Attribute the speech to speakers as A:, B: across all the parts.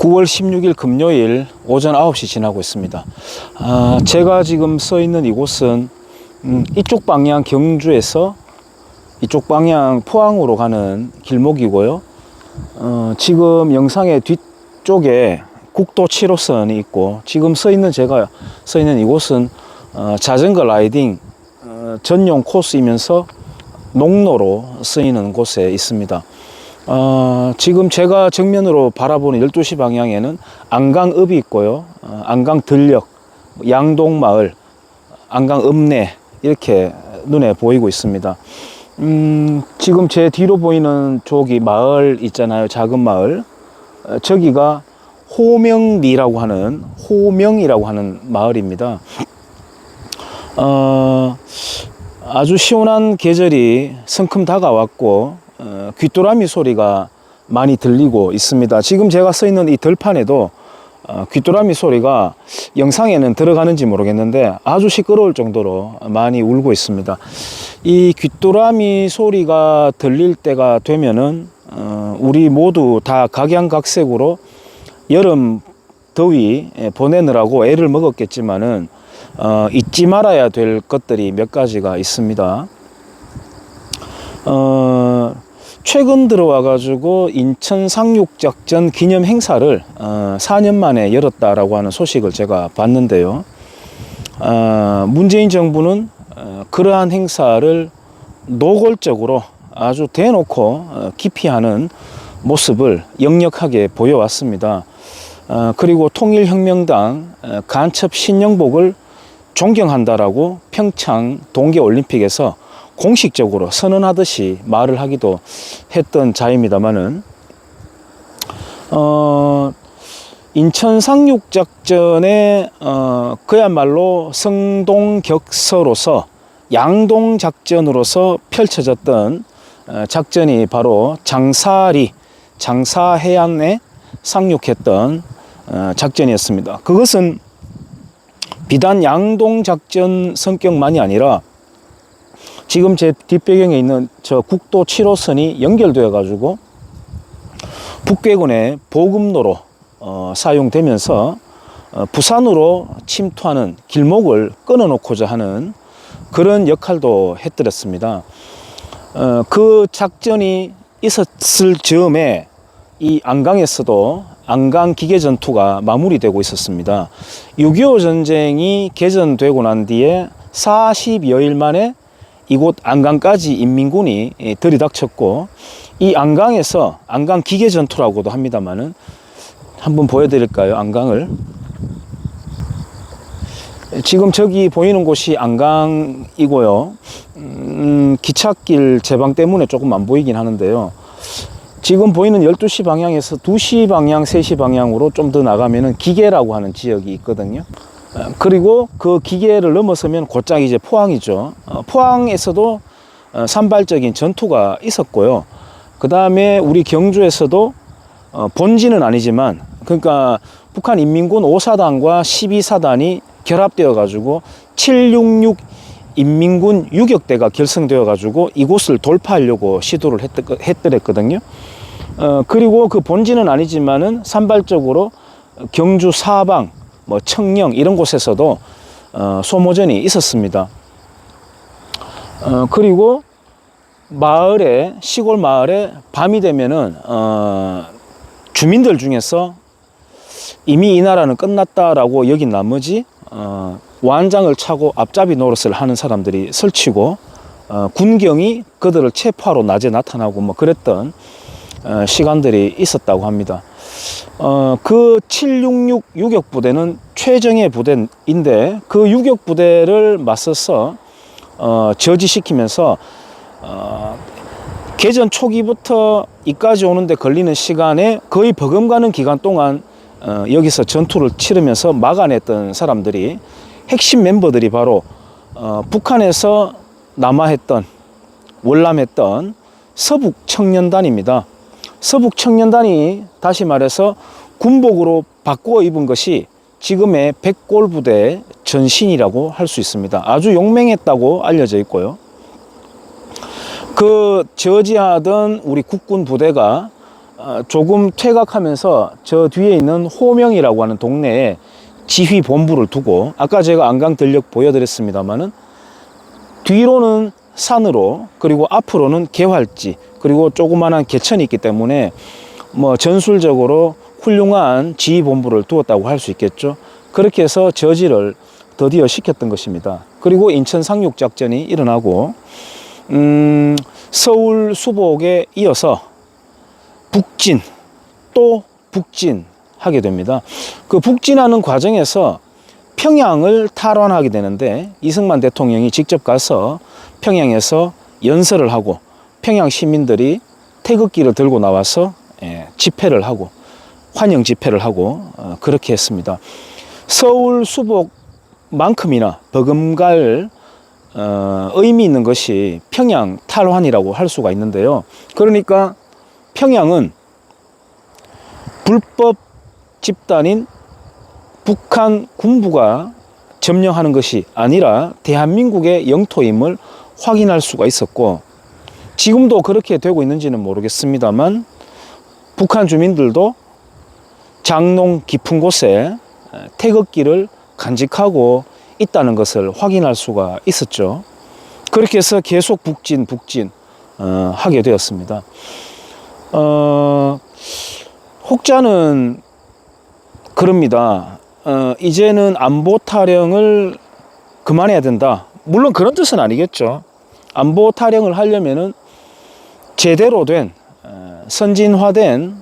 A: 9월 16일 금요일 오전 9시 지나고 있습니다. 제가 지금 서 있는 이곳은 이쪽 방향 경주에서 이쪽 방향 포항으로 가는 길목이고요. 지금 영상의 뒤쪽에 국도 7호선이 있고, 지금 제가 서 있는 이곳은 자전거 라이딩 전용 코스이면서 농로로 쓰이는 곳에 있습니다. 지금 제가 정면으로 바라보는 12시 방향에는 안강읍이 있고요. 안강들녘, 양동마을, 안강읍내 이렇게 눈에 보이고 있습니다. 지금 제 뒤로 보이는 저기 마을 있잖아요. 작은 마을. 저기가 호명리라고 하는, 호명이라고 하는 마을입니다. 아주 시원한 계절이 성큼 다가왔고, 귀뚜라미 소리가 많이 들리고 있습니다. 지금 제가 서 있는 이 들판에도 귀뚜라미 소리가 영상에는 들어가는지 모르겠는데 아주 시끄러울 정도로 많이 울고 있습니다. 이 귀뚜라미 소리가 들릴 때가 되면은 우리 모두 다 각양각색으로 여름 더위 보내느라고 애를 먹었겠지만은 잊지 말아야 될 것들이 몇 가지가 있습니다. 최근 들어와 가지고 인천 상륙작전 기념 행사를 4년 만에 열었다라고 하는 소식을 제가 봤는데요. 문재인 정부는 그러한 행사를 노골적으로 아주 대놓고 기피하는 모습을 역력하게 보여왔습니다. 그리고 통일혁명당 간첩 신영복을 존경한다라고 평창 동계올림픽에서 공식적으로 선언하듯이 말을 하기도 했던 자입니다만은, 인천 상륙작전의 그야말로 성동격서로서 양동작전으로서 펼쳐졌던 작전이 바로 장사해안에 상륙했던 작전이었습니다. 그것은 비단 양동작전 성격만이 아니라 지금 제 뒷배경에 있는 저 국도 7호선이 연결되어 가지고 북괴군의 보급로로 사용되면서 부산으로 침투하는 길목을 끊어놓고자 하는 그런 역할도 해드렸습니다. 그 작전이 있었을 즈음에 이 안강에서도 안강 기계전투가 마무리되고 있었습니다. 6.25 전쟁이 개전되고 난 뒤에 40여일 만에 이곳 안강까지 인민군이 들이닥쳤고, 이 안강에서 안강 기계전투라고도 합니다만은, 한번 보여드릴까요? 안강을. 지금 저기 보이는 곳이 안강이고요. 기찻길 제방 때문에 조금 안 보이긴 하는데요. 지금 보이는 12시 방향에서 2시 방향, 3시 방향으로 좀 더 나가면은 기계라고 하는 지역이 있거든요. 그리고 그 기계를 넘어서면 곧장 이제 포항이죠. 포항에서도 산발적인 전투가 있었고요. 그 다음에 우리 경주에서도 본진은 아니지만, 그러니까 북한 인민군 5사단과 12사단이 결합되어 가지고 766 인민군 유격대가 결성되어 가지고 이곳을 돌파하려고 시도를 했더랬거든요. 그리고 그 본진은 아니지만은 산발적으로 경주 사방, 청령 이런 곳에서도 소모전이 있었습니다. 그리고 시골 마을에 밤이 되면은 주민들 중에서 이미 이 나라는 끝났다라고 여긴 나머지 완장을 차고 앞잡이 노릇을 하는 사람들이 설치고, 군경이 그들을 체포하러 낮에 나타나고 그랬던 시간들이 있었다고 합니다. 그 766 유격부대는 최정예 부대인데, 그 유격부대를 맞서서 저지시키면서 개전 초기부터 이까지 오는데 걸리는 시간에 거의 버금가는 기간 동안 여기서 전투를 치르면서 막아냈던 사람들이, 핵심 멤버들이 바로 북한에서 월남했던 서북청년단입니다. 서북청년단이 다시 말해서 군복으로 바꾸어 입은 것이 지금의 백골부대 전신이라고 할 수 있습니다. 아주 용맹했다고 알려져 있고요. 그 저지하던 우리 국군 부대가 조금 퇴각하면서 저 뒤에 있는 호명이라고 하는 동네에 지휘 본부를 두고, 아까 제가 안강 전력 보여드렸습니다만은 뒤로는 산으로, 그리고 앞으로는 개활지, 그리고 조그마한 개천이 있기 때문에 뭐 전술적으로 훌륭한 지휘 본부를 두었다고 할 수 있겠죠. 그렇게 해서 저지를 드디어 시켰던 것입니다. 그리고 인천 상륙 작전이 일어나고 서울 수복에 이어서 북진, 또 북진하게 됩니다. 그 북진하는 과정에서 평양을 탈환하게 되는데, 이승만 대통령이 직접 가서 평양에서 연설을 하고 평양 시민들이 태극기를 들고 나와서 집회를 하고 환영 집회를 하고 그렇게 했습니다. 서울 수복만큼이나 버금갈 의미 있는 것이 평양 탈환이라고 할 수가 있는데요. 그러니까 평양은 불법 집단인 북한 군부가 점령하는 것이 아니라 대한민국의 영토임을 확인할 수가 있었고, 지금도 그렇게 되고 있는지는 모르겠습니다만 북한 주민들도 장롱 깊은 곳에 태극기를 간직하고 있다는 것을 확인할 수가 있었죠. 그렇게 해서 계속 북진 하게 되었습니다. 혹자는 그럽니다. 이제는 안보 타령을 그만해야 된다. 물론 그런 뜻은 아니겠죠. 안보 타령을 하려면은 제대로 된 선진화된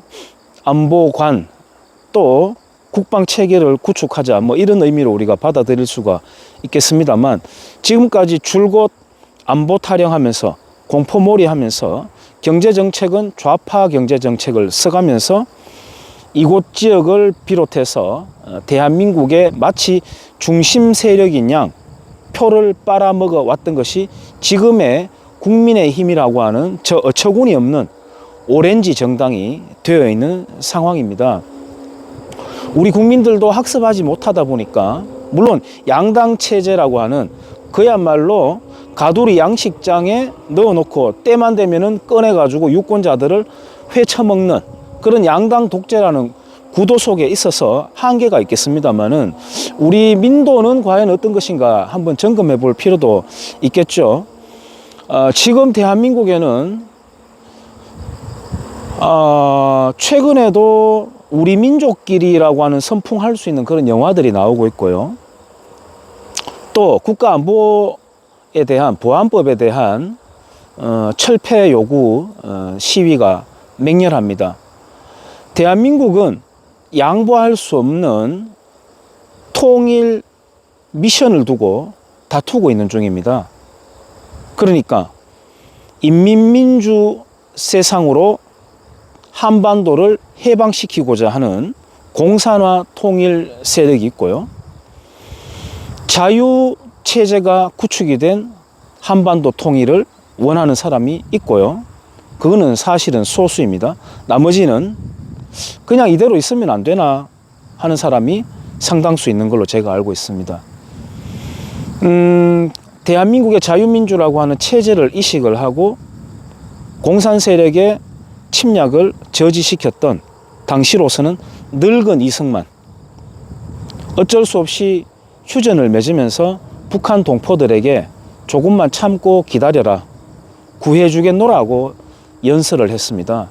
A: 안보관, 또 국방 체계를 구축하자, 뭐 이런 의미로 우리가 받아들일 수가 있겠습니다만, 지금까지 줄곧 안보 타령하면서 공포몰이하면서 경제정책은 좌파 경제정책을 써가면서 이곳 지역을 비롯해서 대한민국의 마치 중심 세력인 양 표를 빨아먹어 왔던 것이 지금의 국민의힘이라고 하는 저 어처구니 없는 오렌지 정당이 되어 있는 상황입니다. 우리 국민들도 학습하지 못하다 보니까, 물론 양당 체제라고 하는 그야말로 가두리 양식장에 넣어놓고 때만 되면은 꺼내가지고 유권자들을 회쳐먹는 그런 양당 독재라는 구도 속에 있어서 한계가 있겠습니다만은, 우리 민도는 과연 어떤 것인가 한번 점검해 볼 필요도 있겠죠. 지금 대한민국에는 최근에도 우리 민족끼리라고 하는 선풍할 수 있는 그런 영화들이 나오고 있고요. 또 국가안보에 대한, 보안법에 대한 철폐 요구 시위가 맹렬합니다. 대한민국은 양보할 수 없는 통일 미션을 두고 다투고 있는 중입니다. 그러니까 인민민주 세상으로 한반도를 해방시키고자 하는 공산화 통일 세력이 있고요. 자유체제가 구축이 된 한반도 통일을 원하는 사람이 있고요. 그거는 사실은 소수입니다. 나머지는 그냥 이대로 있으면 안 되나 하는 사람이 상당수 있는 걸로 제가 알고 있습니다. 대한민국의 자유민주라고 하는 체제를 이식을 하고 공산 세력의 침략을 저지시켰던 당시로서는 늙은 이승만, 어쩔 수 없이 휴전을 맺으면서 북한 동포들에게 조금만 참고 기다려라, 구해주겠노라고 연설을 했습니다.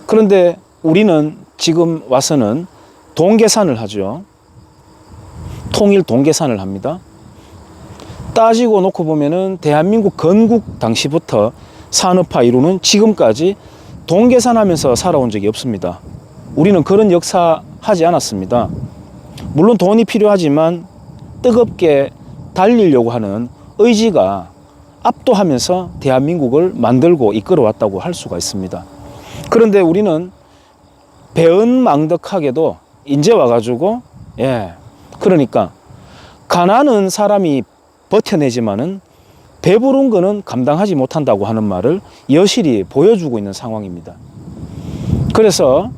A: 그런데 우리는 지금 와서는 동계산을 하죠. 통일 동계산을 합니다. 따지고 놓고 보면은 대한민국 건국 당시부터 산업화 이루는 지금까지 동계산하면서 살아온 적이 없습니다. 우리는 그런 역사 하지 않았습니다. 물론 돈이 필요하지만 뜨겁게 달리려고 하는 의지가 압도하면서 대한민국을 만들고 이끌어왔다고 할 수가 있습니다. 그런데 우리는 배은망덕하게도 이제 와가지고 그러니까 가난한 사람이 버텨내지만은 배부른 거는 감당하지 못한다고 하는 말을 여실히 보여주고 있는 상황입니다. 그래서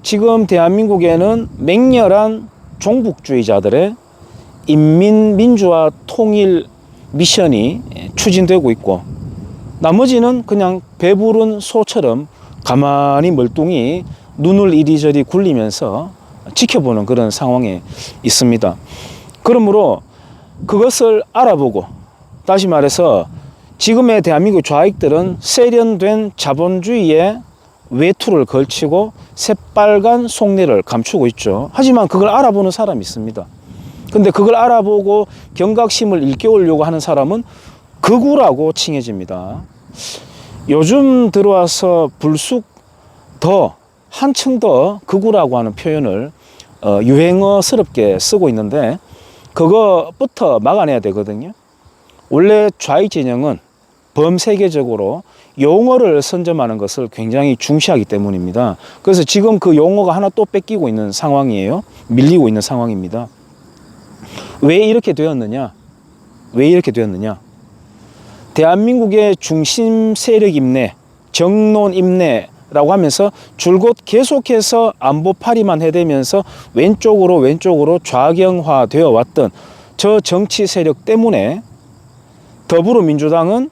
A: 지금 대한민국에는 맹렬한 종북주의자들의 인민민주화 통일 미션이 추진되고 있고, 나머지는 그냥 배부른 소처럼 가만히 멀뚱히 눈을 이리저리 굴리면서 지켜보는 그런 상황에 있습니다. 그러므로 그것을 알아보고, 다시 말해서 지금의 대한민국 좌익들은 세련된 자본주의의 외투를 걸치고 새빨간 속내를 감추고 있죠. 하지만 그걸 알아보는 사람이 있습니다. 근데 그걸 알아보고 경각심을 일깨우려고 하는 사람은 극우라고 칭해집니다. 요즘 들어와서 불쑥 더 한층 더 극우라고 하는 표현을 유행어스럽게 쓰고 있는데, 그거부터 막아내야 되거든요. 원래 좌익 진영은 범세계적으로 용어를 선점하는 것을 굉장히 중시하기 때문입니다. 그래서 지금 그 용어가 하나 또 뺏기고 있는 상황이에요. 밀리고 있는 상황입니다. 왜 이렇게 되었느냐? 왜 이렇게 되었느냐? 대한민국의 중심 세력 임내, 정론 임내라고 하면서 줄곧 계속해서 안보파리만 해대면서 왼쪽으로 좌경화되어 왔던 저 정치 세력 때문에 더불어민주당은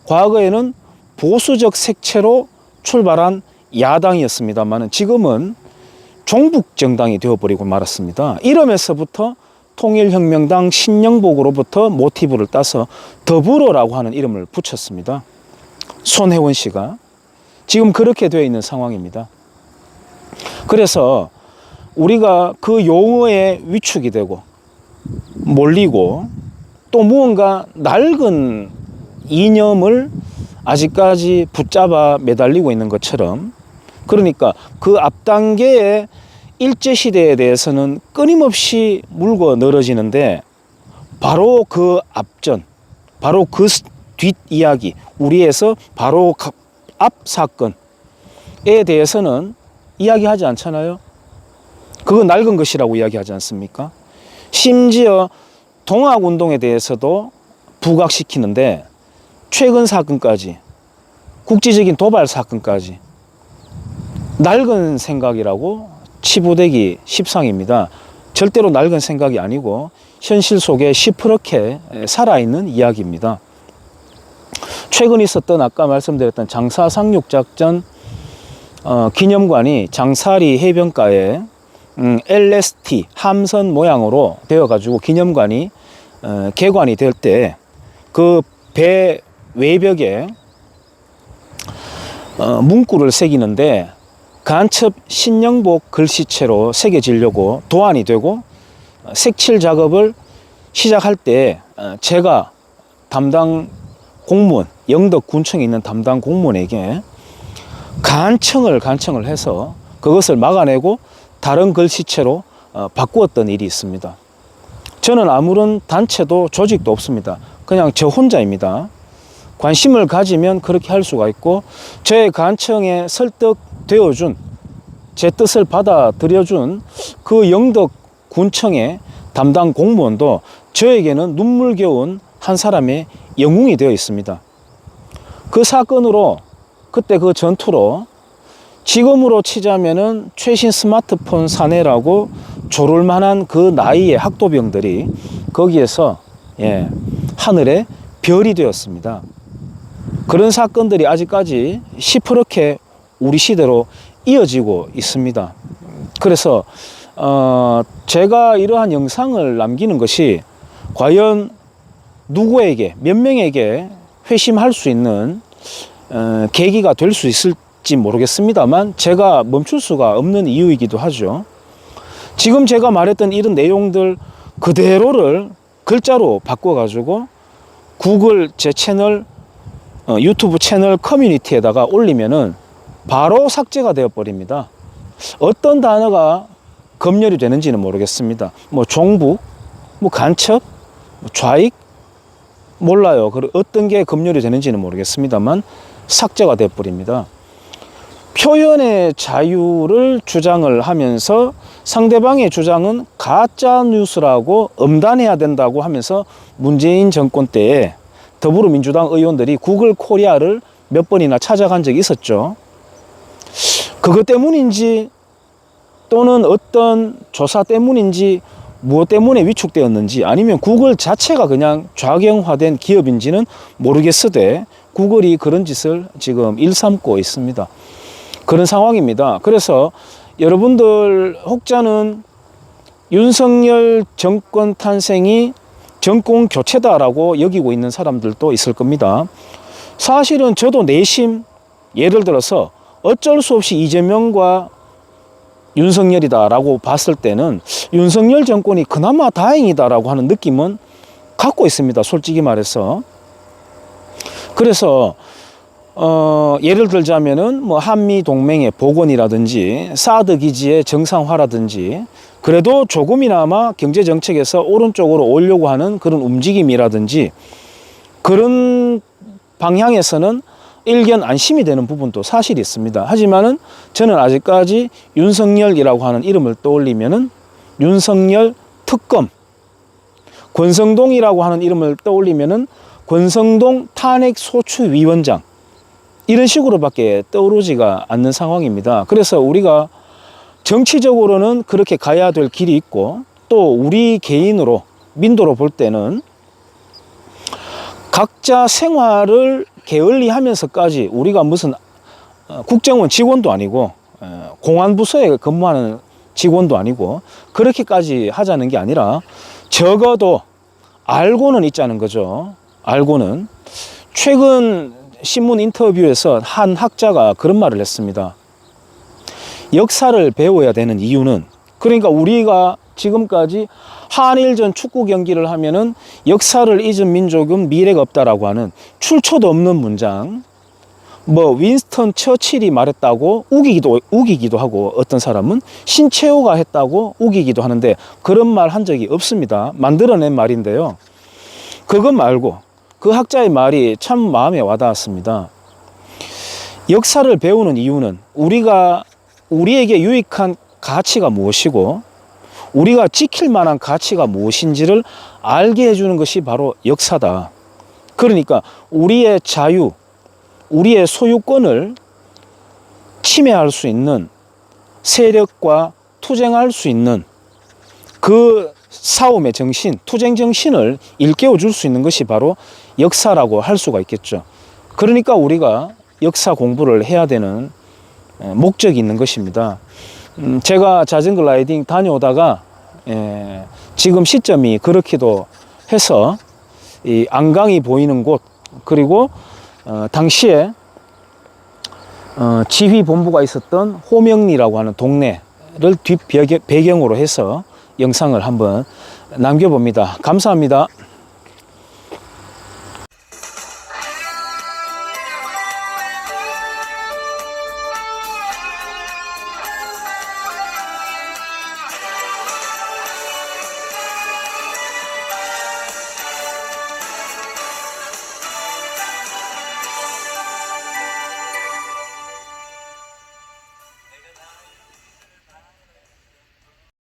A: 과거에는 보수적 색채로 출발한 야당이었습니다만 지금은 종북정당이 되어버리고 말았습니다. 이름에서부터 통일혁명당 신영복으로부터 모티브를 따서 더불어라고 하는 이름을 붙였습니다. 손혜원 씨가 지금 그렇게 되어 있는 상황입니다. 그래서 우리가 그 용어에 위축이 되고 몰리고 또 무언가 낡은 이념을 아직까지 붙잡아 매달리고 있는 것처럼, 그러니까 그 앞단계의 일제시대에 대해서는 끊임없이 물고 늘어지는데 바로 그 앞전, 바로 그 뒷이야기, 우리에서 바로 앞 사건에 대해서는 이야기하지 않잖아요. 그거 낡은 것이라고 이야기하지 않습니까? 심지어 동학운동에 대해서도 부각시키는데 최근 사건까지, 국지적인 도발 사건까지 낡은 생각이라고 치부되기 십상입니다. 절대로 낡은 생각이 아니고 현실 속에 시퍼렇게 살아있는 이야기입니다. 최근 있었던 아까 말씀드렸던 장사 상륙작전 기념관이 장사리 해변가에 LST 함선 모양으로 되어가지고 기념관이 개관이 될 때 그 배 외벽에 문구를 새기는데 간첩 신영복 글씨체로 새겨지려고 도안이 되고 색칠 작업을 시작할 때 제가 담당 공무원, 영덕군청에 있는 담당 공무원에게 간청을 해서 그것을 막아내고 다른 글씨체로 바꾸었던 일이 있습니다. 저는 아무런 단체도 조직도 없습니다. 그냥 저 혼자입니다. 관심을 가지면 그렇게 할 수가 있고, 저의 간청에 설득되어준, 제 뜻을 받아들여준 그 영덕군청의 담당 공무원도 저에게는 눈물겨운 한 사람의 영웅이 되어 있습니다. 그 사건으로, 그때 그 전투로 지금으로 치자면은 최신 스마트폰 사내라고 조를 만한 그 나이의 학도병들이 거기에서 하늘에 별이 되었습니다. 그런 사건들이 아직까지 시퍼렇게 우리 시대로 이어지고 있습니다. 그래서 제가 이러한 영상을 남기는 것이 과연 누구에게, 몇 명에게 회심할 수 있는 계기가 될 수 있을지 모르겠습니다만 제가 멈출 수가 없는 이유이기도 하죠. 지금 제가 말했던 이런 내용들 그대로를 글자로 바꿔가지고 구글 제 채널, 유튜브 채널 커뮤니티에다가 올리면은 바로 삭제가 되어버립니다. 어떤 단어가 검열이 되는지는 모르겠습니다. 뭐 종북, 뭐 간첩, 뭐 좌익, 몰라요. 어떤 게 검열이 되는지는 모르겠습니다만 삭제가 되어버립니다. 표현의 자유를 주장을 하면서 상대방의 주장은 가짜 뉴스라고 엄단해야 된다고 하면서 문재인 정권 때에 더불어민주당 의원들이 구글 코리아를 몇 번이나 찾아간 적이 있었죠. 그것 때문인지 또는 어떤 조사 때문인지 무엇 때문에 위축되었는지 아니면 구글 자체가 그냥 좌경화된 기업인지는 모르겠으되 구글이 그런 짓을 지금 일삼고 있습니다. 그런 상황입니다. 그래서 여러분들 혹자는 윤석열 정권 탄생이 정권 교체다라고 여기고 있는 사람들도 있을 겁니다. 사실은 저도 내심 예를 들어서 어쩔 수 없이 이재명과 윤석열이다라고 봤을 때는 윤석열 정권이 그나마 다행이다라고 하는 느낌은 갖고 있습니다. 솔직히 말해서. 그래서 예를 들자면은 뭐 한미 동맹의 복원이라든지 사드 기지의 정상화라든지 그래도 조금이나마 경제 정책에서 오른쪽으로 오려고 하는 그런 움직임이라든지 그런 방향에서는 일견 안심이 되는 부분도 사실 있습니다. 하지만은 저는 아직까지 윤석열이라고 하는 이름을 떠올리면은 윤석열 특검, 권성동이라고 하는 이름을 떠올리면은 권성동 탄핵소추위원장 이런 식으로밖에 떠오르지가 않는 상황입니다. 그래서 우리가 정치적으로는 그렇게 가야 될 길이 있고 또 우리 개인으로 민도로 볼 때는 각자 생활을 게을리하면서까지 우리가 무슨 국정원 직원도 아니고 공안부서에 근무하는 직원도 아니고 그렇게까지 하자는 게 아니라 적어도 알고는 있자는 거죠. 알고는. 최근 신문 인터뷰에서 한 학자가 그런 말을 했습니다. 역사를 배워야 되는 이유는 그러니까 우리가 지금까지 한일전 축구 경기를 하면은 역사를 잊은 민족은 미래가 없다라고 하는 출처도 없는 문장, 뭐 윈스턴 처칠이 말했다고 우기기도 하고 어떤 사람은 신채호가 했다고 우기기도 하는데 그런 말 한 적이 없습니다. 만들어낸 말인데요. 그것 말고 그 학자의 말이 참 마음에 와닿았습니다. 역사를 배우는 이유는 우리에게 유익한 가치가 무엇이고 우리가 지킬 만한 가치가 무엇인지를 알게 해주는 것이 바로 역사다. 그러니까 우리의 자유, 우리의 소유권을 침해할 수 있는 세력과 투쟁할 수 있는 그 싸움의 정신, 투쟁 정신을 일깨워 줄 수 있는 것이 바로 역사라고 할 수가 있겠죠. 그러니까 우리가 역사 공부를 해야 되는 목적이 있는 것입니다. 제가 자전거 라이딩 다녀오다가 지금 시점이 그렇기도 해서 이 안강이 보이는 곳 그리고 당시에 지휘본부가 있었던 호명리라고 하는 동네를 뒷배경으로 해서 영상을 한번 남겨봅니다. 감사합니다.